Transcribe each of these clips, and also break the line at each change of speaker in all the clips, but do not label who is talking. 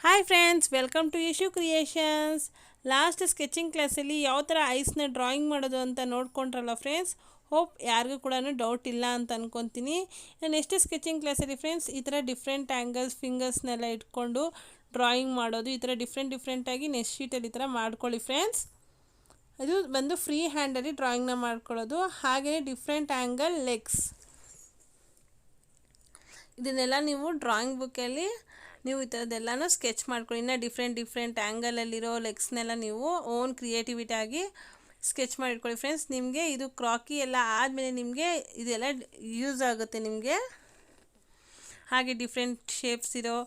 Hi friends, welcome to Yashu creations. Last sketching ಕ್ಲಾಸಲ್ಲಿ ಯಾವ ಥರ ಐಸ್ನ ಡ್ರಾಯಿಂಗ್ ಮಾಡೋದು ಅಂತ ನೋಡ್ಕೊಂಡ್ರಲ್ಲ ಫ್ರೆಂಡ್ಸ್. ಹೋಪ್ ಯಾರಿಗೂ ಕೂಡ ಡೌಟ್ ಇಲ್ಲ ಅಂತ ಅಂದ್ಕೊತೀನಿ. ನೆಕ್ಸ್ಟ್ ಸ್ಕೆಚಿಂಗ್ ಕ್ಲಾಸಲ್ಲಿ ಫ್ರೆಂಡ್ಸ್ ಈ ಥರ ಡಿಫ್ರೆಂಟ್ ಆ್ಯಂಗಲ್ಸ್ ಫಿಂಗರ್ಸ್ನೆಲ್ಲ ಇಟ್ಕೊಂಡು ಡ್ರಾಯಿಂಗ್ ಮಾಡೋದು, ಈ ಥರ ಡಿಫ್ರೆಂಟಾಗಿ ನೆಕ್ಸ್ಟ್ ಶೀಟಲ್ಲಿ ಈ ಥರ ಮಾಡ್ಕೊಳ್ಳಿ ಫ್ರೆಂಡ್ಸ್. ಅದು ಬಂದು ಫ್ರೀ ಹ್ಯಾಂಡಲ್ಲಿ ಡ್ರಾಯಿಂಗ್ನ ಮಾಡ್ಕೊಳ್ಳೋದು. ಹಾಗೆಯೇ ಡಿಫ್ರೆಂಟ್ ಆ್ಯಂಗಲ್ ಲೆಗ್ಸ್, ಇದನ್ನೆಲ್ಲ ನೀವು ಡ್ರಾಯಿಂಗ್ ಬುಕ್ಕಲ್ಲಿ ನೀವು ಈ ಥರದ್ದೆಲ್ಲನೂ ಸ್ಕೆಚ್ ಮಾಡ್ಕೊಳ್ಳಿ. ಇನ್ನು ಡಿಫ್ರೆಂಟ್ ಆ್ಯಂಗಲಲ್ಲಿರೋ ಲೆಗ್ಸ್ನೆಲ್ಲ ನೀವು ಓನ್ ಕ್ರಿಯೇಟಿವಿಟಿಯಾಗಿ ಸ್ಕೆಚ್ ಮಾಡಿಟ್ಕೊಳ್ಳಿ ಫ್ರೆಂಡ್ಸ್. ನಿಮಗೆ ಇದು ಕ್ರಾಕಿ ಎಲ್ಲ ಆದಮೇಲೆ ನಿಮಗೆ ಇದೆಲ್ಲ ಯೂಸ್ ಆಗುತ್ತೆ ನಿಮಗೆ. ಹಾಗೆ ಡಿಫ್ರೆಂಟ್ ಶೇಪ್ಸ್ ಇರೋ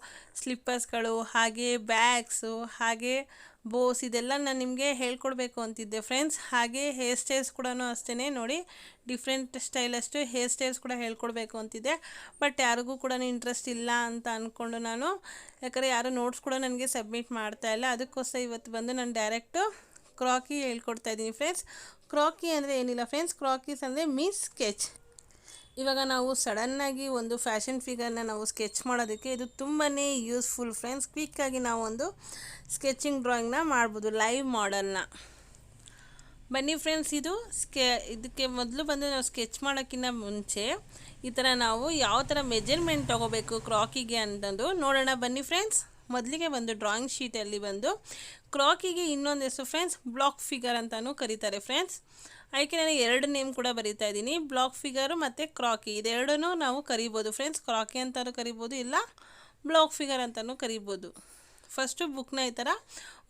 ಸ್ಲಿಪ್ಪರ್ಸ್ಗಳು, ಹಾಗೆ ಬ್ಯಾಗ್ಸು, ಹಾಗೆ ಬೋಸ್, ಇದೆಲ್ಲ ನಾನು ನಿಮಗೆ ಹೇಳ್ಕೊಡ್ಬೇಕು ಅಂತಿದ್ದೆ ಫ್ರೆಂಡ್ಸ್. ಹಾಗೆ ಹೇರ್ ಸ್ಟೈಲ್ಸ್ ಕೂಡ ಅಷ್ಟೇ ನೋಡಿ, ಡಿಫ್ರೆಂಟ್ ಸ್ಟೈಲಷ್ಟು ಹೇರ್ ಸ್ಟೈಲ್ಸ್ ಕೂಡ ಹೇಳ್ಕೊಡ್ಬೇಕು ಅಂತಿದ್ದೆ. ಬಟ್ ಯಾರಿಗೂ ಕೂಡ ಇಂಟ್ರೆಸ್ಟ್ ಇಲ್ಲ ಅಂತ ಅಂದ್ಕೊಂಡು ನಾನು, ಯಾಕಂದರೆ ಯಾರು ನೋಟ್ಸ್ ಕೂಡ ನನಗೆ ಸಬ್ಮಿಟ್ ಮಾಡ್ತಾಯಿಲ್ಲ. ಅದಕ್ಕೋಸ್ಕರ ಇವತ್ತು ಬಂದು ನಾನು ಡೈರೆಕ್ಟು ಕ್ರಾಕಿ ಹೇಳ್ಕೊಡ್ತಾ ಇದ್ದೀನಿ ಫ್ರೆಂಡ್ಸ್. ಕ್ರಾಕಿ ಅಂದರೆ ಏನಿಲ್ಲ ಫ್ರೆಂಡ್ಸ್, ಕ್ರಾಕೀಸ್ ಅಂದರೆ ಮೀನ್ಸ್ ಸ್ಕೆಚ್. ಇವಾಗ ನಾವು ಸಡನ್ನಾಗಿ ಒಂದು ಫ್ಯಾಷನ್ ಫಿಗರ್ನ ನಾವು ಸ್ಕೆಚ್ ಮಾಡೋದಕ್ಕೆ ಇದು ತುಂಬಾ ಯೂಸ್ಫುಲ್ ಫ್ರೆಂಡ್ಸ್. ಕ್ವಿಕ್ಕಾಗಿ ನಾವು ಒಂದು ಸ್ಕೆಚಿಂಗ್ ಡ್ರಾಯಿಂಗ್ನ ಮಾಡ್ಬೋದು, ಲೈವ್ ಮಾಡೆಲ್ನ. ಬನ್ನಿ ಫ್ರೆಂಡ್ಸ್, ಇದಕ್ಕೆ ಮೊದಲು ಬಂದು ನಾವು ಸ್ಕೆಚ್ ಮಾಡೋಕ್ಕಿಂತ ಮುಂಚೆ ಈ ಥರ ನಾವು ಯಾವ ಥರ ಮೆಜರ್ಮೆಂಟ್ ತೊಗೋಬೇಕು ಕ್ರಾಕಿಗೆ ಅಂತಂದು ನೋಡೋಣ ಬನ್ನಿ ಫ್ರೆಂಡ್ಸ್. ಮೊದಲಿಗೆ ಒಂದು ಡ್ರಾಯಿಂಗ್ ಶೀಟಲ್ಲಿ ಬಂದು ಕ್ರಾಕಿಗೆ ಇನ್ನೊಂದು ಹೆಸರು ಫ್ರೆಂಡ್ಸ್ ಬ್ಲಾಕ್ ಫಿಗರ್ ಅಂತಲೂ ಕರೀತಾರೆ ಫ್ರೆಂಡ್ಸ್. ಅದಕ್ಕೆ ನಾನು ಎರಡು ನೇಮ್ ಕೂಡ ಬರೀತಾ ಇದ್ದೀನಿ, ಬ್ಲಾಕ್ ಫಿಗರು ಮತ್ತು ಕ್ರಾಕಿ. ಇದೆರಡೂ ನಾವು ಕರಿಬೋದು ಫ್ರೆಂಡ್ಸ್. ಕ್ರಾಕಿ ಅಂತಲೂ ಕರಿಬೋದು, ಇಲ್ಲ ಬ್ಲಾಕ್ ಫಿಗರ್ ಅಂತಲೂ ಕರಿಬೋದು. ಫಸ್ಟು ಬುಕ್ನ ಈ ಥರ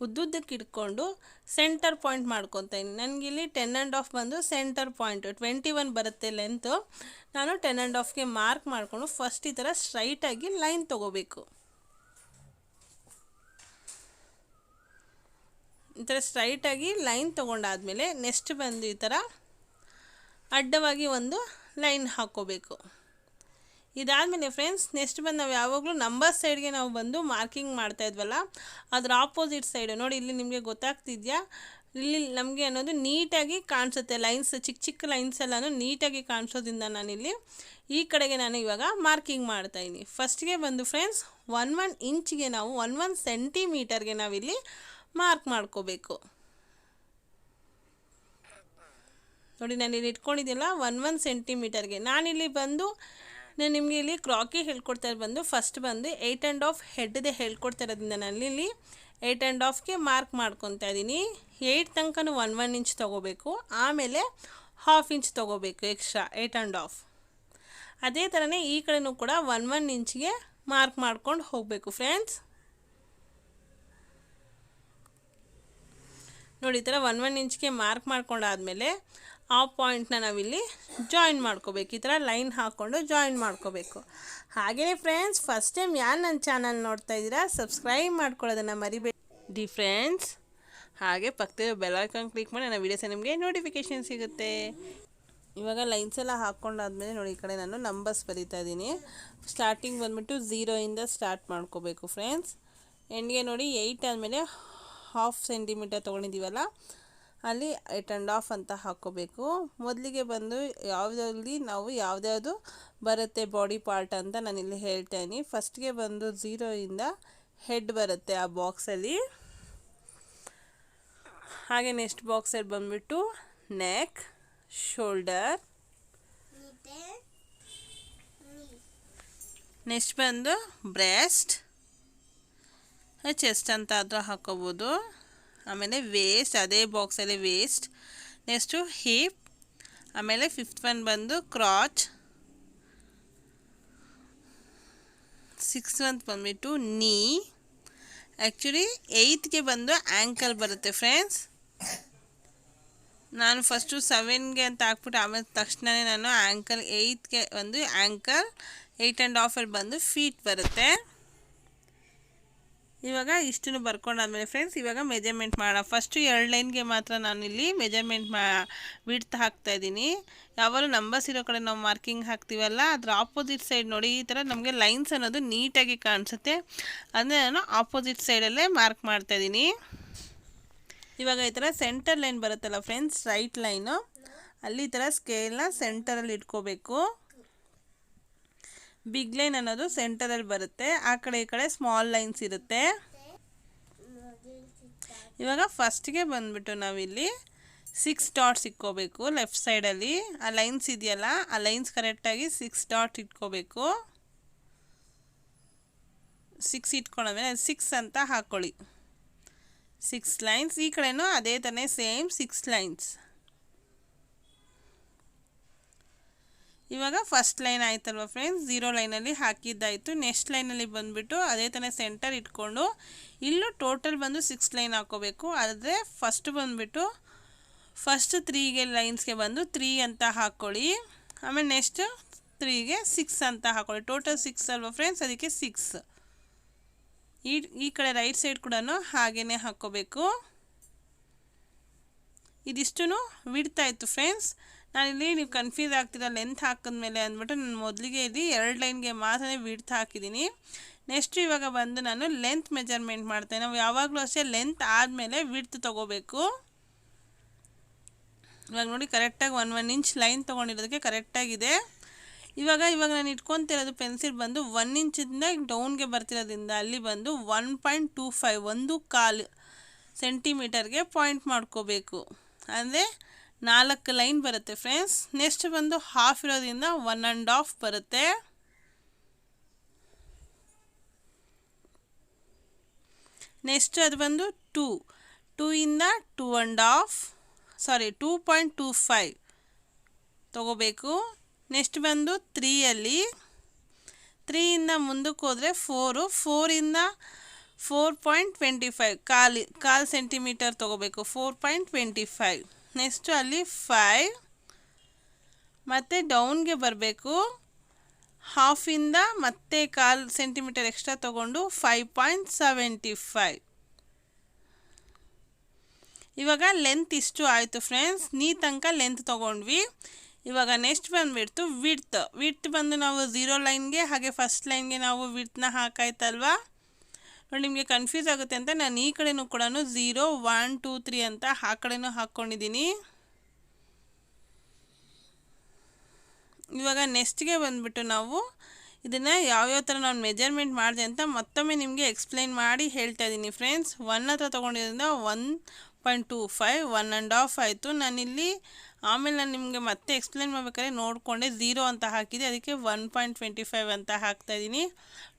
ಉದ್ದುದ್ದಕ್ಕೆ ಇಟ್ಕೊಂಡು ಸೆಂಟರ್ ಪಾಯಿಂಟ್ ಮಾಡ್ಕೊತಾ ಇದ್ದೀನಿ. ನನಗಿಲ್ಲಿ 10.5 ಬಂದು ಸೆಂಟರ್ ಪಾಯಿಂಟ್, 21 ಬರುತ್ತೆ ಲೆಂತು. ನಾನು 10.5ಗೆ ಮಾರ್ಕ್ ಮಾಡಿಕೊಂಡು ಫಸ್ಟ್ ಈ ಥರ ಸ್ಟ್ರೈಟಾಗಿ ಲೈನ್ ತೊಗೋಬೇಕು. ಈ ಥರ ಸ್ಟ್ರೈಟಾಗಿ ಲೈನ್ ತೊಗೊಂಡಾದಮೇಲೆ ನೆಕ್ಸ್ಟ್ ಬಂದು ಈ ಥರ ಅಡ್ಡವಾಗಿ ಒಂದು ಲೈನ್ ಹಾಕ್ಕೋಬೇಕು. ಇದಾದಮೇಲೆ ಫ್ರೆಂಡ್ಸ್ ನೆಕ್ಸ್ಟ್ ಬಂದು ನಾವು ಯಾವಾಗಲೂ ನಂಬರ್ ಸೈಡ್ಗೆ ನಾವು ಬಂದು ಮಾರ್ಕಿಂಗ್ ಮಾಡ್ತಾಯಿದ್ವಲ್ಲ, ಅದರ ಆಪೋಸಿಟ್ ಸೈಡು ನೋಡಿ, ಇಲ್ಲಿ ನಿಮಗೆ ಗೊತ್ತಾಗ್ತಿದೆಯಾ, ಇಲ್ಲಿ ನಮಗೆ ಅನ್ನೋದು ನೀಟಾಗಿ ಕಾಣಿಸುತ್ತೆ. ಲೈನ್ಸ್ ಚಿಕ್ಕ ಲೈನ್ಸ್ ಎಲ್ಲನೂ ನೀಟಾಗಿ ಕಾಣಿಸೋದ್ರಿಂದ ನಾನಿಲ್ಲಿ ಈ ಕಡೆಗೆ ನಾನು ಇವಾಗ ಮಾರ್ಕಿಂಗ್ ಮಾಡ್ತಾಯಿದ್ದೀನಿ. ಫಸ್ಟ್ಗೆ ಬಂದು ಫ್ರೆಂಡ್ಸ್ 1 ಇಂಚಿಗೆ ನಾವು 1 ಸೆಂಟಿಮೀಟರ್ಗೆ ನಾವಿಲ್ಲಿ ಮಾರ್ಕ್ ಮಾಡ್ಕೋಬೇಕು. ನೋಡಿ, ನಾನು ಇಲ್ಲಿ ಇಟ್ಕೊಂಡಿದ್ದಿಲ್ಲ 1 ಸೆಂಟಿಮೀಟರ್ಗೆ. ನಾನಿಲ್ಲಿ ಬಂದು ನಾನು ನಿಮಗೆ ಇಲ್ಲಿ ಕ್ರಾಕಿ ಹೇಳ್ಕೊಡ್ತಾ ಬಂದು ಫಸ್ಟ್ ಬಂದು 8.5 ಹೆಡ್ದೆ ಹೇಳ್ಕೊಡ್ತಾ ಇರೋದ್ರಿಂದ ನಾನು ಇಲ್ಲಿ 8.5ಗೆ ಮಾರ್ಕ್ ಮಾಡ್ಕೊತಾ ಇದ್ದೀನಿ. 8 ತನಕನೂ 1 ಇಂಚ್ ತೊಗೋಬೇಕು, ಆಮೇಲೆ 1/2 ಇಂಚ್ ತೊಗೋಬೇಕು ಎಕ್ಸ್ಟ್ರಾ 8.5. ಅದೇ ಥರನೇ ಈ ಕಡೆನೂ ಕೂಡ 1 ಇಂಚಿಗೆ ಮಾರ್ಕ್ ಮಾಡ್ಕೊಂಡು ಹೋಗಬೇಕು ಫ್ರೆಂಡ್ಸ್. ನೋಡಿ, ಈ ಥರ 1 ಇಂಚ್ಗೆ ಮಾರ್ಕ್ ಮಾಡ್ಕೊಂಡಾದಮೇಲೆ ಆ ಪಾಯಿಂಟ್ನ ನಾವಿಲ್ಲಿ ಜಾಯಿನ್ ಮಾಡ್ಕೋಬೇಕು. ಈ ಥರ ಲೈನ್ ಹಾಕ್ಕೊಂಡು ಜಾಯಿನ್ ಮಾಡ್ಕೋಬೇಕು. ಹಾಗೆಯೇ ಫ್ರೆಂಡ್ಸ್, ಫಸ್ಟ್ ಟೈಮ್ ಯಾರು ನನ್ನ ಚಾನಲ್ ನೋಡ್ತಾ ಇದ್ದೀರಾ ಸಬ್ಸ್ಕ್ರೈಬ್ ಮಾಡ್ಕೊಳ್ಳೋದನ್ನು ಮರಿಬೇಡಿ ಫ್ರೆಂಡ್ಸ್. ಹಾಗೆ ಪಕ್ಕದ ಬೆಲ್ ಐಕಾನ್ ಕ್ಲಿಕ್ ಮಾಡಿ ನನ್ನ ವೀಡಿಯೋಸ್ ನಿಮಗೆ ನೋಟಿಫಿಕೇಷನ್ ಸಿಗುತ್ತೆ. ಇವಾಗ ಲೈನ್ಸ್ ಎಲ್ಲ ಹಾಕ್ಕೊಂಡಾದ್ಮೇಲೆ ನೋಡಿ, ಈ ಕಡೆ ನಾನು ನಂಬರ್ಸ್ ಬರೀತಾ ಇದ್ದೀನಿ. ಸ್ಟಾರ್ಟಿಂಗ್ ಬಂದುಬಿಟ್ಟು 0ಇಂದ ಸ್ಟಾರ್ಟ್ ಮಾಡ್ಕೋಬೇಕು ಫ್ರೆಂಡ್ಸ್. ಎಂಡ್ಗೆ ನೋಡಿ 8 ಆದಮೇಲೆ 1/2 ಸೆಂಟಿಮೀಟರ್ ತೊಗೊಂಡಿದ್ದೀವಲ್ಲ, ಅಲ್ಲಿ 8.5 ಅಂತ ಹಾಕ್ಕೋಬೇಕು. ಮೊದಲಿಗೆ ಬಂದು ಯಾವುದ್ರಲ್ಲಿ ನಾವು ಯಾವ್ದ್ಯಾವುದು ಬರುತ್ತೆ ಬಾಡಿ ಪಾರ್ಟ್ ಅಂತ ನಾನಿಲ್ಲಿ ಹೇಳ್ತೇನೆ. ಫಸ್ಟ್ಗೆ ಬಂದು 0ಇಂದ ಹೆಡ್ ಬರುತ್ತೆ ಆ ಬಾಕ್ಸಲ್ಲಿ. ಹಾಗೆ ನೆಕ್ಸ್ಟ್ ಬಾಕ್ಸಲ್ಲಿ ಬಂದುಬಿಟ್ಟು ನೆಕ್, ಶೋಲ್ಡರ್, ನೆಕ್ಸ್ಟ್ ಬಂದು ಬ್ರೆಸ್ಟ್, ಚೆಸ್ಟ್ ಅಂತ ಆದರೂ ಹಾಕೋಬೋದು. ಆಮೇಲೆ ವೇಸ್ಟ್, ಅದೇ ಬಾಕ್ಸಲ್ಲಿ ವೇಸ್ಟ್. ನೆಕ್ಸ್ಟು ಹಿಪ್, ಆಮೇಲೆ 5th ಒನ್ ಬಂದು ಕ್ರಾಚ್, 6th ಒನ್ ಬಂದುಬಿಟ್ಟು ನೀ. ಆ್ಯಕ್ಚುಲಿ 8ಗೆ ಬಂದು ಆ್ಯಂಕಲ್ ಬರುತ್ತೆ ಫ್ರೆಂಡ್ಸ್. ನಾನು ಫಸ್ಟು 7ಗೆ ಅಂತ ಹಾಕ್ಬಿಟ್ಟು ಆಮೇಲೆ ತಕ್ಷಣವೇ ನಾನು ಆ್ಯಂಕಲ್ 8ಗೆ ಒಂದು ಆ್ಯಂಕಲ್, 8.5 ಬಂದು ಫೀಟ್ ಬರುತ್ತೆ. ಇವಾಗ ಇಷ್ಟನ್ನು ಬರ್ಕೊಂಡಾದ್ಮೇಲೆ ಫ್ರೆಂಡ್ಸ್ ಇವಾಗ ಮೆಜರ್ಮೆಂಟ್ ಮಾಡೋಣ. ಫಸ್ಟು 2 ಲೈನ್ಗೆ ಮಾತ್ರ ನಾನಿಲ್ಲಿ ಮೆಜರ್ಮೆಂಟ್ ವಿಡ್ತ್ ಹಾಕ್ತಾಯಿದ್ದೀನಿ. ಯಾವಾಗಲೂ ನಂಬರ್ಸ್ ಇರೋ ಕಡೆ ನಾವು ಮಾರ್ಕಿಂಗ್ ಹಾಕ್ತೀವಲ್ಲ, ಅದರ ಆಪೋಸಿಟ್ ಸೈಡ್ ನೋಡಿ ಈ ಥರ ನಮಗೆ ಲೈನ್ಸ್ ಅನ್ನೋದು ನೀಟಾಗಿ ಕಾಣಿಸುತ್ತೆ. ಅಂದರೆ ನಾನು ಆಪೋಸಿಟ್ ಸೈಡಲ್ಲೇ ಮಾರ್ಕ್ ಮಾಡ್ತಾಯಿದ್ದೀನಿ. ಇವಾಗ ಈ ಥರ ಸೆಂಟರ್ ಲೈನ್ ಬರುತ್ತಲ್ಲ ಫ್ರೆಂಡ್ಸ್, ರೈಟ್ ಲೈನು, ಅಲ್ಲಿ ಈ ಥರ ಸ್ಕೇಲ್ನ ಸೆಂಟರಲ್ಲಿ ಇಟ್ಕೋಬೇಕು. ಬಿಗ್ ಲೈನ್ ಅನ್ನೋದು ಸೆಂಟರಲ್ಲಿ ಬರುತ್ತೆ, ಆ ಕಡೆ ಈ ಕಡೆ ಸ್ಮಾಲ್ ಲೈನ್ಸ್ ಇರುತ್ತೆ. ಇವಾಗ ಫಸ್ಟ್ಗೆ ಬಂದುಬಿಟ್ಟು ನಾವಿಲ್ಲಿ 6 ಡಾಟ್ಸ್ ಇಟ್ಕೋಬೇಕು ಲೆಫ್ಟ್ ಸೈಡಲ್ಲಿ. ಆ ಲೈನ್ಸ್ ಇದೆಯಲ್ಲ, ಆ ಲೈನ್ಸ್ ಕರೆಕ್ಟಾಗಿ 6 ಡಾಟ್ ಇಟ್ಕೋಬೇಕು. 6 ಇಟ್ಕೊಂಡ್ಮೇಲೆ 6 ಅಂತ ಹಾಕ್ಕೊಳ್ಳಿ. 6 ಲೈನ್ಸ್. ಈ ಕಡೆನೂ ಅದೇ ಥರನೇ ಸೇಮ್ 6 ಲೈನ್ಸ್. ಇವಾಗ ಫಸ್ಟ್ ಲೈನ್ ಆಯ್ತಲ್ವ ಫ್ರೆಂಡ್ಸ್, 0 ಲೈನಲ್ಲಿ ಹಾಕಿದ್ದಾಯಿತು. ನೆಕ್ಸ್ಟ್ ಲೈನಲ್ಲಿ ಬಂದುಬಿಟ್ಟು ಅದೇ ಥರ ಸೆಂಟರ್ ಇಟ್ಕೊಂಡು ಇಲ್ಲೂ ಟೋಟಲ್ ಬಂದು 6 ಲೈನ್ ಹಾಕ್ಕೋಬೇಕು. ಆದರೆ ಫಸ್ಟ್ ಬಂದುಬಿಟ್ಟು ಫಸ್ಟ್ 3ಗೆ ಲೈನ್ಸ್ಗೆ ಬಂದು 3 ಅಂತ ಹಾಕ್ಕೊಳ್ಳಿ. ಆಮೇಲೆ ನೆಕ್ಸ್ಟ್ 3ಗೆ 6 ಅಂತ ಹಾಕ್ಕೊಳ್ಳಿ. ಟೋಟಲ್ 6 ಅಲ್ವ ಫ್ರೆಂಡ್ಸ್, ಅದಕ್ಕೆ 6. ಈ ಕಡೆ ರೈಟ್ ಸೈಡ್ ಕೂಡ ಹಾಗೇ ಹಾಕ್ಕೋಬೇಕು. ಇದಿಷ್ಟು ಬಿಡ್ತಾಯಿತ್ತು ಫ್ರೆಂಡ್ಸ್. ನಾನಿಲ್ಲಿ ನೀವು ಕನ್ಫ್ಯೂಸ್ ಆಗ್ತೀರ ಲೆಂತ್ ಹಾಕಿದ್ಮೇಲೆ ಅಂದ್ಬಿಟ್ಟು ನಾನು ಮೊದಲಿಗೆ ಇಲ್ಲಿ 2 ಲೈನ್ಗೆ ಮಾತ್ರ ವಿಡ್ತ್ ಹಾಕಿದ್ದೀನಿ. ನೆಕ್ಸ್ಟ್ ಇವಾಗ ಬಂದು ನಾನು ಲೆಂತ್ ಮೆಜರ್ಮೆಂಟ್ ಮಾಡ್ತೇನೆ. ನಾವು ಯಾವಾಗಲೂ ಅಷ್ಟೇ ಲೆಂತ್ ಆದಮೇಲೆ ವಿಡ್ತ್ ತೊಗೋಬೇಕು. ಇವಾಗ ನೋಡಿ ಕರೆಕ್ಟಾಗಿ 1 ಇಂಚ್ ಲೈನ್ ತೊಗೊಂಡಿರೋದಕ್ಕೆ ಕರೆಕ್ಟಾಗಿದೆ. ಇವಾಗ ನಾನು ಇಟ್ಕೊತಿರೋದು ಪೆನ್ಸಿಲ್ ಬಂದು 1 ಇಂಚಿಂದ ಡೌನ್ಗೆ ಬರ್ತಿರೋದ್ರಿಂದ ಅಲ್ಲಿ ಬಂದು 1.25 1/4 ಸೆಂಟಿಮೀಟರ್ಗೆ ಪಾಯಿಂಟ್ ಮಾಡ್ಕೋಬೇಕು. ಅಂದರೆ 4 ಲೈನ್ ಬರುತ್ತೆ ಫ್ರೆಂಡ್ಸ್. ನೆಕ್ಸ್ಟ್ ಬಂದು ಹಾಫ್ ಇರೋದ್ರಿಂದ 1.5 ಬರುತ್ತೆ. ನೆಕ್ಸ್ಟ್ ಅದು ಬಂದು 2 ಇಂದ 2.25 ತಗೋಬೇಕು. ನೆಕ್ಸ್ಟ್ ಬಂದು 3 ಇಂದ ಮುಂದಕ್ಕೆ ಹೋದರೆ 4 ಇಂದ 4.25 ಕಾಲು ಸೆಂಟಿಮೀಟರ್ ತೊಗೋಬೇಕು. 4.25. ನೆಕ್ಸ್ಟು ಅಲ್ಲಿ 5 ಮತ್ತು ಡೌನ್ಗೆ ಬರಬೇಕು. ಹಾಫಿಂದ ಮತ್ತೆ ಕಾಲು ಸೆಂಟಿಮೀಟರ್ ಎಕ್ಸ್ಟ್ರಾ ತೊಗೊಂಡು 5.75. ಇವಾಗ ಲೆಂತ್ ಇಷ್ಟು ಆಯಿತು ಫ್ರೆಂಡ್ಸ್. ತನಕ ಲೆಂತ್ ತೊಗೊಂಡ್ವಿ. ಇವಾಗ ನೆಕ್ಸ್ಟ್ ಬಂದುಬಿಡ್ತು ವಿಡ್ತ್ ಬಂದು ನಾವು 0 ಲೈನ್ಗೆ ಹಾಗೆ ಫಸ್ಟ್ ಲೈನ್ಗೆ ನಾವು ವಿಡ್ತ್ನ ಹಾಕಾಯ್ತಲ್ವಾ. ನೋಡಿ ನಿಮಗೆ ಕನ್ಫ್ಯೂಸ್ ಆಗುತ್ತೆ ಅಂತ ನಾನು ಈ ಕಡೆನೂ ಕೂಡ 0 1 2 3 ಅಂತ ಆ ಕಡೆನೂ ಹಾಕ್ಕೊಂಡಿದ್ದೀನಿ. ಇವಾಗ ನೆಕ್ಸ್ಟ್ಗೆ ಬಂದುಬಿಟ್ಟು ನಾವು ಇದನ್ನು ಯಾವ್ಯಾವ ಥರ ನಾನು ಮೆಜರ್ಮೆಂಟ್ ಮಾಡಿದೆ ಅಂತ ಮತ್ತೊಮ್ಮೆ ನಿಮಗೆ ಎಕ್ಸ್ಪ್ಲೈನ್ ಮಾಡಿ ಹೇಳ್ತಾ ಇದ್ದೀನಿ ಫ್ರೆಂಡ್ಸ್. 1 ಹತ್ರ ತೊಗೊಂಡಿದ್ದರಿಂದ 1.25 1.5 ಆಯಿತು. ನಾನಿಲ್ಲಿ ಆಮೇಲೆ ನಾನು ನಿಮಗೆ ಮತ್ತೆ ಎಕ್ಸ್ಪ್ಲೈನ್ ಮಾಡ್ಬೇಕಾದ್ರೆ ನೋಡಿಕೊಂಡೆ 0 ಅಂತ ಹಾಕಿದೆ, ಅದಕ್ಕೆ 1.25 ಅಂತ ಹಾಕ್ತಾಯಿದ್ದೀನಿ.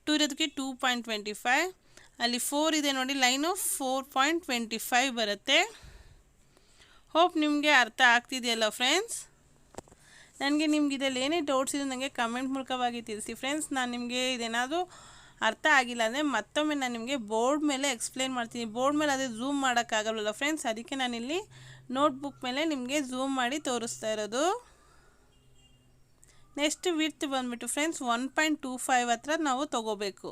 2 ಇರೋದಕ್ಕೆ 2.25. ಅಲ್ಲಿ 4 ಇದೆ ನೋಡಿ ಲೈನು, 4.25 ಬರುತ್ತೆ. ಹೋಪ್ ನಿಮಗೆ ಅರ್ಥ ಆಗ್ತಿದೆಯಲ್ಲ ಫ್ರೆಂಡ್ಸ್. ನನಗೆ ನಿಮ್ಗೆ ಇದರಲ್ಲಿ ಏನೇ ಡೌಟ್ಸ್ ಇದೆ ನನಗೆ ಕಮೆಂಟ್ ಮೂಲಕವಾಗಿ ತಿಳಿಸಿ ಫ್ರೆಂಡ್ಸ್. ನಾನು ನಿಮಗೆ ಇದೇನಾದರೂ ಅರ್ಥ ಆಗಿಲ್ಲ ಅಂದರೆ ಮತ್ತೊಮ್ಮೆ ನಾನು ನಿಮಗೆ ಬೋರ್ಡ್ ಮೇಲೆ ಎಕ್ಸ್ಪ್ಲೇನ್ ಮಾಡ್ತೀನಿ. ಬೋರ್ಡ್ ಮೇಲೆ ಅದೇ ಝೂಮ್ ಮಾಡೋಕ್ಕಾಗಲ್ಲ ಫ್ರೆಂಡ್ಸ್, ಅದಕ್ಕೆ ನಾನಿಲ್ಲಿ ನೋಟ್ಬುಕ್ ಮೇಲೆ ನಿಮಗೆ ಝೂಮ್ ಮಾಡಿ ತೋರಿಸ್ತಾ ಇರೋದು. ನೆಕ್ಸ್ಟ್ ವಿಡ್ತ್ ಬಂದುಬಿಟ್ಟು ಫ್ರೆಂಡ್ಸ್ 1.25 ಹತ್ರ ನಾವು ತೊಗೋಬೇಕು.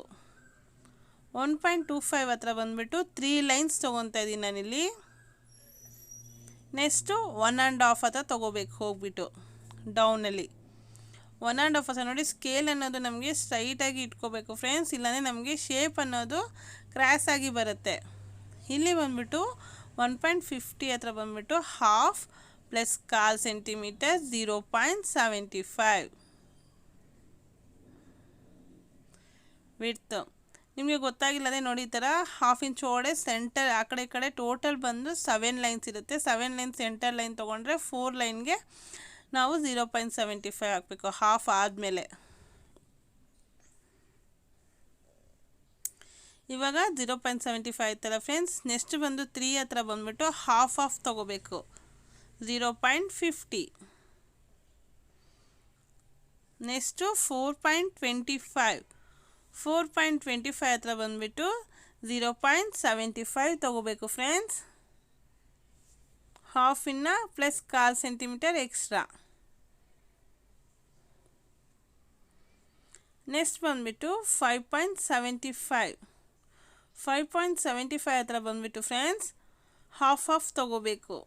1.25 ಹತ್ರ ಬಂದುಬಿಟ್ಟು 3 ಲೈನ್ಸ್ ತೊಗೊತಾ ಇದ್ದೀನಿ ನಾನಿಲ್ಲಿ. ನೆಕ್ಸ್ಟು 1.5 ಹತ್ರ ತೊಗೋಬೇಕು ಹೋಗ್ಬಿಟ್ಟು ಡೌನಲ್ಲಿ. 1.5 ಹತ್ರ ನೋಡಿ ಸ್ಕೇಲ್ ಅನ್ನೋದು ನಮಗೆ ಸ್ಟ್ರೈಟಾಗಿ ಇಟ್ಕೋಬೇಕು ಫ್ರೆಂಡ್ಸ್, ಇಲ್ಲಾಂದರೆ ನಮಗೆ ಶೇಪ್ ಅನ್ನೋದು ಕ್ರ್ಯಾಸ್ ಆಗಿ ಬರುತ್ತೆ. ಇಲ್ಲಿ ಬಂದುಬಿಟ್ಟು 1.50 ಹತ್ರ ಬಂದುಬಿಟ್ಟು ಹಾಫ್ ಪ್ಲಸ್ ಕಾಲು ಸೆಂಟಿಮೀಟರ್ 0.75 ವಿಡ್ತ್. ನಿಮಗೆ ಗೊತ್ತಾಗಿಲ್ಲ ಅದೇ ನೋಡಿ ಈ ಥರ ಹಾಫ್ ಇಂಚ್ ಒಳಗಡೆ ಸೆಂಟರ್ ಆ ಕಡೆ ಈ ಕಡೆ ಟೋಟಲ್ ಬಂದು 7 ಲೈನ್ಸ್ ಇರುತ್ತೆ. 7 ಲೈನ್ ಸೆಂಟರ್ ಲೈನ್ ತೊಗೊಂಡ್ರೆ 4 ಲೈನ್ಗೆ ನಾವು 0.75 ಹಾಕಬೇಕು ಹಾಫ್ ಆದಮೇಲೆ. ಇವಾಗ 0.75 ಆಯ್ತಲ್ಲ ಫ್ರೆಂಡ್ಸ್. ನೆಕ್ಸ್ಟ್ ಬಂದು 3 ಹತ್ರ ಬಂದುಬಿಟ್ಟು ಹಾಫ್ ತೊಗೋಬೇಕು 0.50. ನೆಕ್ಸ್ಟು 4.25 ಹತ್ರ ಬಂದುಬಿಟ್ಟು 0.75 ತೊಗೋಬೇಕು ಫ್ರೆಂಡ್ಸ್. ಹಾಫ್ ಇನ್ನ ಪ್ಲಸ್ ಕಾಲು ಸೆಂಟಿಮೀಟರ್ ಎಕ್ಸ್ಟ್ರಾ. ನೆಕ್ಸ್ಟ್ ಬಂದುಬಿಟ್ಟು 5.75 ಹತ್ರ ಬಂದುಬಿಟ್ಟು ಫ್ರೆಂಡ್ಸ್ ಹಾಫ್ ತೊಗೋಬೇಕು.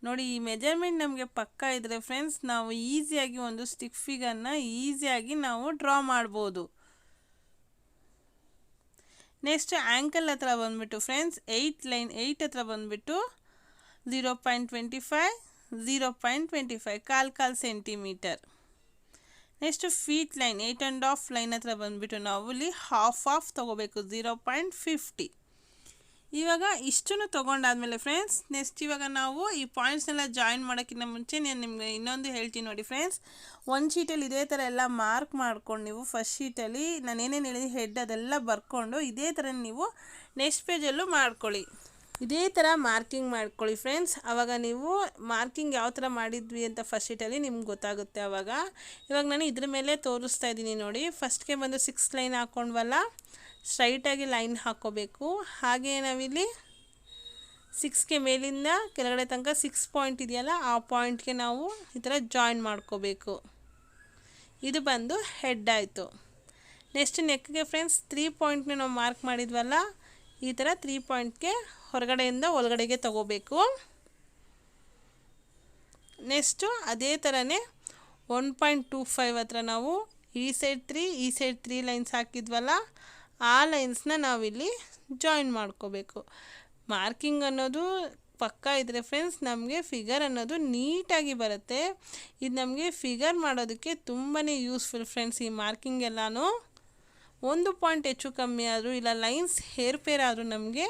ನೋಡಿ ಈ ಮೆಜರ್ಮೆಂಟ್ ನಮಗೆ ಪಕ್ಕ ಇದ್ದರೆ ಫ್ರೆಂಡ್ಸ್ ನಾವು ಈಸಿಯಾಗಿ ಒಂದು ಸ್ಟಿಕ್ ಫಿಗರ್ನ ಈಸಿಯಾಗಿ ನಾವು ಡ್ರಾ ಮಾಡ್ಬೋದು. ನೆಕ್ಸ್ಟ್ ಆ್ಯಂಕಲ್ ಹತ್ರ ಬಂದುಬಿಟ್ಟು ಫ್ರೆಂಡ್ಸ್ 8 ಹತ್ರ ಬಂದುಬಿಟ್ಟು 0.25 ಕಾಲು centimetre. Next feet line 8.5 line ಹತ್ರ ಬಂದುಬಿಟ್ಟು ನಾವು ಇಲ್ಲಿ ಹಾಫ್ ತೊಗೋಬೇಕು 0.50. ಇವಾಗ ಇಷ್ಟನ್ನು ತೊಗೊಂಡಾದ್ಮೇಲೆ ಫ್ರೆಂಡ್ಸ್ ನೆಕ್ಸ್ಟ್ ಇವಾಗ ನಾವು ಈ ಪಾಯಿಂಟ್ಸ್ನೆಲ್ಲ ಜಾಯಿನ್ ಮಾಡೋಕ್ಕಿಂತ ಮುಂಚೆ ನಾನು ನಿಮಗೆ ಇನ್ನೊಂದು ಹೇಳ್ತೀನಿ ನೋಡಿ ಫ್ರೆಂಡ್ಸ್. ಒಂದು ಶೀಟಲ್ಲಿ ಇದೇ ಥರ ಎಲ್ಲ ಮಾರ್ಕ್ ಮಾಡ್ಕೊಂಡು ನೀವು ಫಸ್ಟ್ ಶೀಟಲ್ಲಿ ನಾನು ಏನೇನು ಹೇಳಿದ್ದೀನಿ ಹೆಡ್ ಅದೆಲ್ಲ ಬರ್ಕೊಂಡು ಇದೇ ಥರ ನೀವು ನೆಕ್ಸ್ಟ್ ಪೇಜಲ್ಲೂ ಮಾಡ್ಕೊಳ್ಳಿ. ಇದೇ ಥರ ಮಾರ್ಕಿಂಗ್ ಮಾಡ್ಕೊಳ್ಳಿ ಫ್ರೆಂಡ್ಸ್. ಆವಾಗ ನೀವು ಮಾರ್ಕಿಂಗ್ ಯಾವ ಥರ ಮಾಡಿದ್ವಿ ಅಂತ ಫಸ್ಟ್ ಶೀಟಲ್ಲಿ ನಿಮ್ಗೆ ಗೊತ್ತಾಗುತ್ತೆ. ಇವಾಗ ನಾನು ಇದ್ರ ಮೇಲೆ ತೋರಿಸ್ತಾ ಇದ್ದೀನಿ ನೋಡಿ. ಫಸ್ಟ್ಗೆ ಬಂದು 6 ಲೈನ್ ಹಾಕ್ಕೊಂಡ್ವಲ್ಲ, ಸ್ಟ್ರೈಟಾಗಿ ಲೈನ್ ಹಾಕ್ಕೋಬೇಕು. ಹಾಗೆ ನಾವಿಲ್ಲಿ 6ಗೆ ಮೇಲಿಂದ ಕೆಳಗಡೆ ತನಕ 6 ಪಾಯಿಂಟ್ ಇದೆಯಲ್ಲ, ಆ ಪಾಯಿಂಟ್ಗೆ ನಾವು ಈ ಥರ ಜಾಯಿನ್ ಮಾಡ್ಕೋಬೇಕು. ಇದು ಬಂದು ಹೆಡ್ ಆಯಿತು. ನೆಕ್ಸ್ಟ್ ನೆಕ್ಗೆ ಫ್ರೆಂಡ್ಸ್ 3 ಪಾಯಿಂಟ್ನ ನಾವು ಮಾರ್ಕ್ ಮಾಡಿದ್ವಲ್ಲ, ಈ ಥರ 3 ಪಾಯಿಂಟ್ಗೆ ಹೊರಗಡೆಯಿಂದ ಒಳಗಡೆಗೆ ತಗೋಬೇಕು. ನೆಕ್ಸ್ಟು ಅದೇ ಥರನೇ 1.25 ಹತ್ರ ನಾವು ಈ ಸೈಡ್ 3 ಈ ಸೈಡ್ 3 ಲೈನ್ಸ್ ಹಾಕಿದ್ವಲ್ಲ, ಆ ಲೈನ್ಸ್ನ ನಾವಿಲ್ಲಿ ಜಾಯಿನ್ ಮಾಡ್ಕೋಬೇಕು. ಮಾರ್ಕಿಂಗ್ ಅನ್ನೋದು ಪಕ್ಕ ಇದ್ದರೆ ಫ್ರೆಂಡ್ಸ್ ನಮಗೆ ಫಿಗರ್ ಅನ್ನೋದು ನೀಟಾಗಿ ಬರುತ್ತೆ. ಇದು ನಮಗೆ ಫಿಗರ್ ಮಾಡೋದಕ್ಕೆ ತುಂಬಾ ಯೂಸ್ಫುಲ್ ಫ್ರೆಂಡ್ಸ್. ಈ ಮಾರ್ಕಿಂಗ್ ಎಲ್ಲನೂ 1 ಪಾಯಿಂಟ್ ಹೆಚ್ಚು ಕಮ್ಮಿ ಆದರೂ ಇಲ್ಲ ಲೈನ್ಸ್ ಹೇರ್ಪೇರಾದರೂ ನಮಗೆ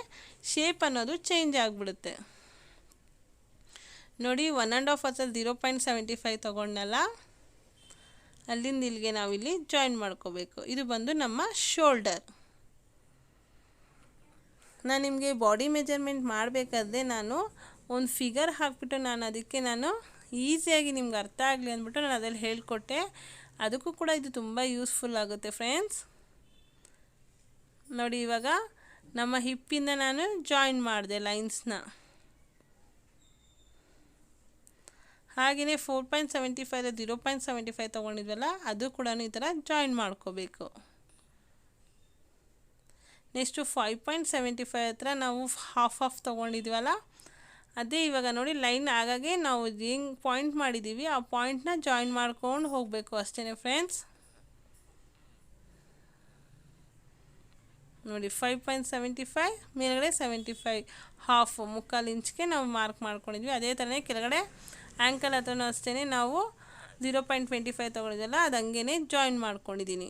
ಶೇಪ್ ಅನ್ನೋದು ಚೇಂಜ್ ಆಗಿಬಿಡುತ್ತೆ ನೋಡಿ. 1.5 ಹತ್ರ 0.75 ತೊಗೊಂಡಲ್ಲ, ಅಲ್ಲಿಂದ ಇಲ್ಲಿಗೆ ನಾವಿಲ್ಲಿ ಜಾಯಿನ್ ಮಾಡ್ಕೋಬೇಕು. ಇದು ಬಂದು ನಮ್ಮ ಶೋಲ್ಡರ್. ನಾನು ನಿಮಗೆ ಬಾಡಿ ಮೆಜರ್ಮೆಂಟ್ ಮಾಡಬೇಕಾದ್ರೆ ನಾನು ಒಂದು ಫಿಗರ್ ಹಾಕ್ಬಿಟ್ಟು ಅದಕ್ಕೆ ನಾನು ಈಸಿಯಾಗಿ ನಿಮ್ಗೆ ಅರ್ಥ ಆಗಲಿ ಅಂದ್ಬಿಟ್ಟು ನಾನು ಅದರಲ್ಲಿ ಹೇಳಿಕೊಟ್ಟೆ. ಅದಕ್ಕೂ ಕೂಡ ಇದು ತುಂಬ ಯೂಸ್ಫುಲ್ ಆಗುತ್ತೆ ಫ್ರೆಂಡ್ಸ್ ನೋಡಿ. ಇವಾಗ ನಮ್ಮ ಹಿಪ್ಪಿಂದ ನಾನು ಜಾಯಿನ್ ಮಾಡಿದೆ ಲೈನ್ಸ್ನ. ಹಾಗೆಯೇ 4.75 0.75 ತೊಗೊಂಡಿದ್ವಲ್ಲ, ಅದು ಕೂಡ ಈ ಥರ ಜಾಯಿನ್ ಮಾಡ್ಕೋಬೇಕು. ನೆಕ್ಸ್ಟು 5.75 ಹತ್ರ ನಾವು ಹಾಫ್ ತೊಗೊಂಡಿದ್ವಲ್ಲ, ಅದೇ ಇವಾಗ ನೋಡಿ ಲೈನ್ ಆಗಾಗೆ ನಾವು ಹೆಂಗೆ ಪಾಯಿಂಟ್ ಮಾಡಿದ್ದೀವಿ ಆ ಪಾಯಿಂಟ್ನ ಜಾಯಿನ್ ಮಾಡ್ಕೊಂಡು ಹೋಗಬೇಕು ಅಷ್ಟೇ ಫ್ರೆಂಡ್ಸ್ ನೋಡಿ. 5.75 ಮೇಲ್ಗಡೆ 75 ಹಾಫ್ ಮುಕ್ಕಾಲು ಇಂಚ್ಗೆ ನಾವು ಮಾರ್ಕ್ ಮಾಡ್ಕೊಂಡಿದ್ವಿ. ಅದೇ ಥರನೇ ಕೆಳಗಡೆ ಆ್ಯಂಕಲ್ ಹತ್ರನೂ ಅಷ್ಟೇ ನಾವು 0.25 ತೊಗೊಂಡಿದ್ದಲ್ಲ, ಅದು ಹಂಗೇ ಜಾಯಿನ್ ಮಾಡ್ಕೊಂಡಿದ್ದೀನಿ.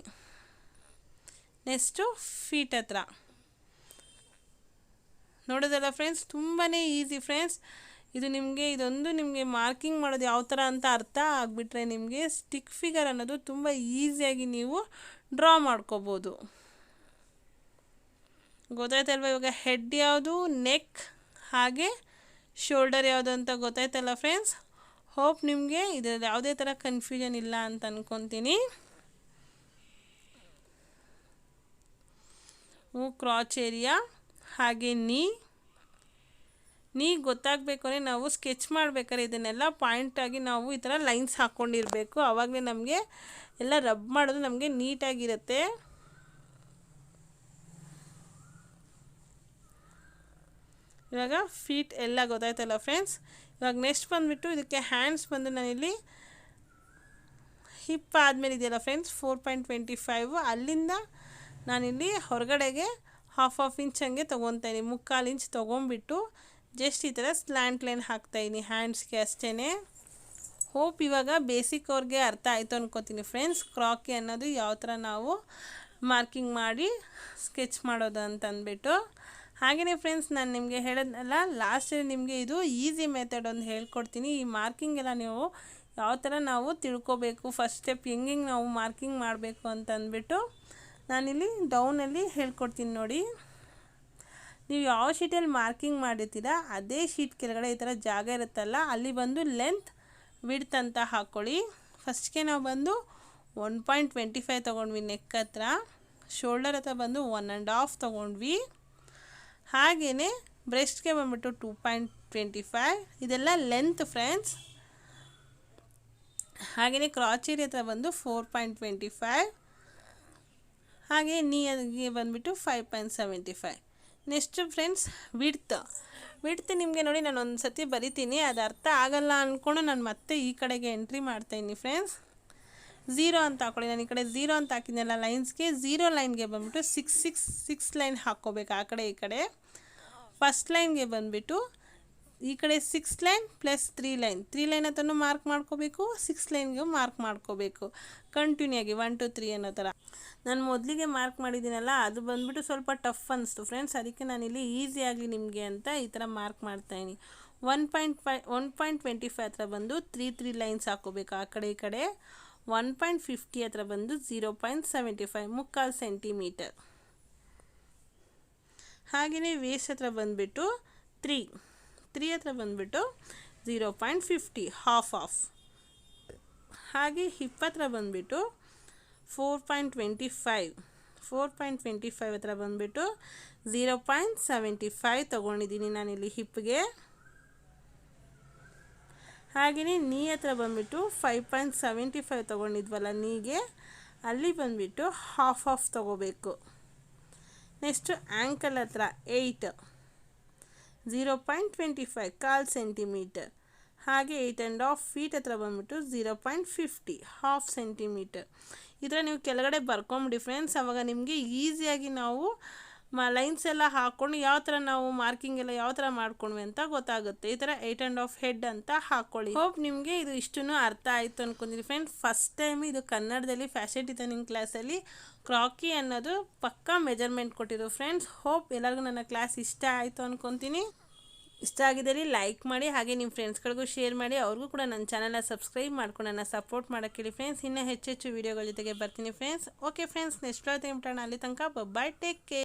ನೆಕ್ಸ್ಟು ಫೀಟ್ ಹತ್ರ ನೋಡೋದಲ್ಲ ಫ್ರೆಂಡ್ಸ್, ತುಂಬಾ ಈಸಿ ಫ್ರೆಂಡ್ಸ್. ಇದೊಂದು ನಿಮಗೆ ಮಾರ್ಕಿಂಗ್ ಮಾಡೋದು ಯಾವ ಥರ ಅಂತ ಅರ್ಥ ಆಗಿಬಿಟ್ರೆ ನಿಮಗೆ ಸ್ಟಿಕ್ ಫಿಗರ್ ಅನ್ನೋದು ತುಂಬ ಈಸಿಯಾಗಿ ನೀವು ಡ್ರಾ ಮಾಡ್ಕೋಬೋದು. ಗೊತ್ತಾಯ್ತಲ್ವ? ಇವಾಗ ಹೆಡ್ ಯಾವುದು, ನೆಕ್ ಹಾಗೆ ಶೋಲ್ಡರ್ ಯಾವುದು ಅಂತ ಗೊತ್ತಾಯ್ತಲ್ಲ ಫ್ರೆಂಡ್ಸ್. ಹೋಪ್ ನಿಮಗೆ ಇದರಲ್ಲಿ ಯಾವುದೇ ಥರ ಕನ್ಫ್ಯೂಷನ್ ಇಲ್ಲ ಅಂತ ಅಂದ್ಕೊತೀನಿ. ಕ್ರಾಚ್ ಏರಿಯಾ ಹಾಗೆ ನೀ ಗೊತ್ತಾಗಬೇಕು ಅಂದರೆ ನಾವು ಸ್ಕೆಚ್ ಮಾಡಬೇಕಾದ್ರೆ ಇದನ್ನೆಲ್ಲ ಪಾಯಿಂಟಾಗಿ ನಾವು ಈ ಥರ ಲೈನ್ಸ್ ಹಾಕ್ಕೊಂಡಿರಬೇಕು. ಆವಾಗಲೇ ನಮಗೆ ಎಲ್ಲ ರಬ್ ಮಾಡೋದು ನಮಗೆ ನೀಟಾಗಿರುತ್ತೆ. ಇವಾಗ ಫೀಟ್ ಎಲ್ಲ ಗೊತ್ತಾಯ್ತಲ್ಲ ಫ್ರೆಂಡ್ಸ್. ಇವಾಗ ನೆಕ್ಸ್ಟ್ ಬಂದುಬಿಟ್ಟು ಇದಕ್ಕೆ ಹ್ಯಾಂಡ್ಸ್ ಬಂದು ನಾನಿಲ್ಲಿ ಹಿಪ್ ಆದಮೇಲೆ ಇದೆಯಲ್ಲ ಫ್ರೆಂಡ್ಸ್ 4.25, ಅಲ್ಲಿಂದ ನಾನಿಲ್ಲಿ ಹೊರಗಡೆಗೆ ಹಾಫ್ ಇಂಚ್ ಹಂಗೆ ತೊಗೊತಾಯಿನಿ. ಮುಕ್ಕಾಲು ಇಂಚ್ ತೊಗೊಂಬಿಟ್ಟು ಜಸ್ಟ್ ಈ ಥರ ಸ್ಲ್ಯಾಂಟ್ ಲೈನ್ ಹಾಕ್ತಾಯಿನಿ ಹ್ಯಾಂಡ್ಸ್ಗೆ ಅಷ್ಟೇ. ಹೋಪ್ ಇವಾಗ ಬೇಸಿಕ್ ಅವ್ರಿಗೆ ಅರ್ಥ ಆಯಿತು ಅನ್ಕೋತೀನಿ ಫ್ರೆಂಡ್ಸ್. ಕ್ರಾಕಿ ಅನ್ನೋದು ಯಾವ ಥರ ನಾವು ಮಾರ್ಕಿಂಗ್ ಮಾಡಿ ಸ್ಕೆಚ್ ಮಾಡೋದು ಅಂತಂದ್ಬಿಟ್ಟು. ಹಾಗೆಯೇ ಫ್ರೆಂಡ್ಸ್ ನಾನು ನಿಮಗೆ ಹೇಳೋದ್ನಲ್ಲ ಲಾಸ್ಟಲ್ಲಿ ನಿಮಗೆ ಇದು ಈಸಿ ಮೆಥಡ್ ಒಂದು ಹೇಳ್ಕೊಡ್ತೀನಿ. ಈ ಮಾರ್ಕಿಂಗ್ ಎಲ್ಲ ನೀವು ಯಾವ ಥರ ನಾವು ತಿಳ್ಕೊಬೇಕು, ಫಸ್ಟ್ ಸ್ಟೆಪ್ ಹೆಂಗೆ ನಾವು ಮಾರ್ಕಿಂಗ್ ಮಾಡಬೇಕು ಅಂತಂದ್ಬಿಟ್ಟು ನಾನಿಲ್ಲಿ ಡೌನಲ್ಲಿ ಹೇಳ್ಕೊಡ್ತೀನಿ ನೋಡಿ. ನೀವು ಯಾವ ಶೀಟಲ್ಲಿ ಮಾರ್ಕಿಂಗ್ ಮಾಡಿರ್ತೀರ ಅದೇ ಶೀಟ್ ಕೆಳಗಡೆ ಈ ಥರ ಜಾಗ ಇರುತ್ತಲ್ಲ, ಅಲ್ಲಿ ಬಂದು ಲೆಂತ್ ವಿಡ್ತ್ ಅಂತ ಹಾಕ್ಕೊಳ್ಳಿ. ಫಸ್ಟ್ಗೆ ನಾವು ಬಂದು 1.25 ತೊಗೊಂಡ್ವಿ ನೆಕ್ ಹತ್ರ, ಶೋಲ್ಡರ್ ಹತ್ರ ಬಂದು 1.5 ತೊಗೊಂಡ್ವಿ. ಹಾಗೆಯೇ ಬ್ರೆಸ್ಟ್ಗೆ ಬಂದುಬಿಟ್ಟು 2.25, ಇದೆಲ್ಲ ಲೆಂತ್ ಫ್ರೆಂಡ್ಸ್. ಹಾಗೆಯೇ ಕ್ರಾಚ್ ಏರಿಯಾ ಹತ್ರ ಬಂದು 4.25, ಹಾಗೆ ನೀಗೆ ಬಂದುಬಿಟ್ಟು 5.75. ನೆಕ್ಸ್ಟು ಫ್ರೆಂಡ್ಸ್ ವಿಡ್ತ್ ನಿಮಗೆ ನೋಡಿ ನಾನು ಒಂದು ಸತಿ ಬರಿತೀನಿ, ಅದು ಅರ್ಥ ಆಗಲ್ಲ ಅಂದ್ಕೊಂಡು ನಾನು ಮತ್ತೆ ಈ ಕಡೆಗೆ ಎಂಟ್ರಿ ಮಾಡ್ತಾಯಿದ್ದೀನಿ ಫ್ರೆಂಡ್ಸ್. 0 ಅಂತ ಹಾಕ್ಕೊಳ್ಳಿ. ನಾನು ಈ ಕಡೆ 0 ಅಂತ ಹಾಕಿದ್ನಲ್ಲ ಲೈನ್ಸ್ಗೆ, 0 ಲೈನ್ಗೆ ಬಂದುಬಿಟ್ಟು 6 ಲೈನ್ ಹಾಕ್ಕೋಬೇಕು ಆ ಕಡೆ ಈ ಕಡೆ. ಫಸ್ಟ್ ಲೈನ್ಗೆ ಬಂದುಬಿಟ್ಟು ಈ ಕಡೆ 6 ಲೈನ್ ಪ್ಲಸ್ 3 ಲೈನ್, 3 ಲೈನ್ ಹತ್ರನೂ ಮಾರ್ಕ್ ಮಾಡ್ಕೋಬೇಕು, 6 ಲೈನ್ಗೂ ಮಾರ್ಕ್ ಮಾಡ್ಕೋಬೇಕು. ಕಂಟಿನ್ಯೂ ಆಗಿ 1 2 3 ಅನ್ನೋ ಥರ. ನಾನು ಮೊದಲಿಗೆ ಮಾರ್ಕ್ ಮಾಡಿದ್ದೀನಲ್ಲ, ಅದು ಬಂದುಬಿಟ್ಟು ಸ್ವಲ್ಪ ಟಫ್ ಅನಿಸ್ತು ಫ್ರೆಂಡ್ಸ್, ಅದಕ್ಕೆ ನಾನಿಲ್ಲಿ ಈಸಿ ಆಗಲಿ ನಿಮಗೆ ಅಂತ ಈ ಥರ ಮಾರ್ಕ್ ಮಾಡ್ತಾಯಿನಿ. 1.25 ಹತ್ರ ಬಂದು 3 ಲೈನ್ಸ್ ಹಾಕೋಬೇಕು ಆ ಕಡೆ ಈ ಕಡೆ. 1.50 ಹತ್ರ ಬಂದು 0.75 ಮುಕ್ಕಾಲು ಸೆಂಟಿಮೀಟರ್. ಹಾಗೆಯೇ ವೇಸ್ಟ್ ಹತ್ರ ಬಂದುಬಿಟ್ಟು 3 ಹತ್ರ ಬಂದುಬಿಟ್ಟು 0.50 ಹಾಫ್. ಹಾಗೆ ಹಿಪ್ ಹತ್ರ ಬಂದುಬಿಟ್ಟು 4.25 ಹತ್ರ ಬಂದುಬಿಟ್ಟು 0.75 ತೊಗೊಂಡಿದ್ದೀನಿ ನಾನಿಲ್ಲಿ ಹಿಪ್ಗೆ. ಹಾಗೆಯೇ ನೀ ಹತ್ರ ಬಂದುಬಿಟ್ಟು 5.75 ತೊಗೊಂಡಿದ್ವಲ್ಲ ನೀಗೆ, ಅಲ್ಲಿ ಬಂದುಬಿಟ್ಟು ಹಾಫ್ ತೊಗೋಬೇಕು. ನೆಕ್ಸ್ಟು ಆ್ಯಂಕಲ್ ಹತ್ರ 8, 0.25 ಕಾಲು ಸೆಂಟಿಮೀಟರ್. ಹಾಗೆ 8.5 ಫೀಟ್ ಹತ್ರ ಬಂದುಬಿಟ್ಟು 0.50 ಹಾಫ್ ಸೆಂಟಿಮೀಟರ್. ಈ ಥರ ನೀವು ಕೆಳಗಡೆ ಬರ್ಕೊಂಬಿಡಿ ಫ್ರೆಂಡ್ಸ್, ಆವಾಗ ನಿಮಗೆ ಈಸಿಯಾಗಿ ನಾವು ಲೈನ್ಸ್ ಎಲ್ಲ ಹಾಕ್ಕೊಂಡು ಯಾವ ಥರ ನಾವು ಮಾರ್ಕಿಂಗ್ ಎಲ್ಲ ಯಾವ ಥರ ಮಾಡ್ಕೊಂಡ್ವಿ ಅಂತ ಗೊತ್ತಾಗುತ್ತೆ. ಈ ಥರ 8.5 ಹೆಡ್ ಅಂತ ಹಾಕ್ಕೊಳ್ಳಿ. ಹೋಪ್ ನಿಮಗೆ ಇದು ಇಷ್ಟೂ ಅರ್ಥ ಆಯಿತು ಅನ್ಕೊಂತೀನಿ ಫ್ರೆಂಡ್ಸ್. ಫಸ್ಟ್ ಟೈಮ್ ಇದು ಕನ್ನಡದಲ್ಲಿ ಫ್ಯಾಷನ್ ಡಿಸೈನಿಂಗ್ ಕ್ಲಾಸಲ್ಲಿ ಕ್ರಾಕಿ ಅನ್ನೋದು ಪಕ್ಕಾ ಮೆಜರ್ಮೆಂಟ್ ಕೊಟ್ಟಿರೋ ಫ್ರೆಂಡ್ಸ್. ಹೋಪ್ ಎಲ್ಲರಿಗೂ ನನ್ನ ಕ್ಲಾಸ್ ಇಷ್ಟ ಆಯಿತು ಅನ್ಕೊತೀನಿ. ಇಷ್ಟ ಆಗಿದ್ದಲ್ಲಿ ಲೈಕ್ ಮಾಡಿ, ಹಾಗೆ ನಿಮ್ಮ ಫ್ರೆಂಡ್ಸ್ಗಳಿಗೂ ಶೇರ್ ಮಾಡಿ, ಅವ್ರಿಗೂ ಕೂಡ ನನ್ನ ಚಾನಲ್ನ ಸಬ್ಸ್ಕ್ರೈಬ್ ಮಾಡ್ಕೊಂಡು ನನ್ನ ಸಪೋರ್ಟ್ ಮಾಡೋಕ್ಕೇಳಿ ಫ್ರೆಂಡ್ಸ್. ಇನ್ನೂ ಹೆಚ್ಚೆಚ್ಚು ವೀಡಿಯೋಗಳ ಜೊತೆಗೆ ಬರ್ತೀನಿ friends. Okay friends, next video ಮುಟ್ಟೋಣ. ಅಲ್ಲಿ ತನಕ ಬಾಯ್, ಟೇಕ್ ಕೇರ್.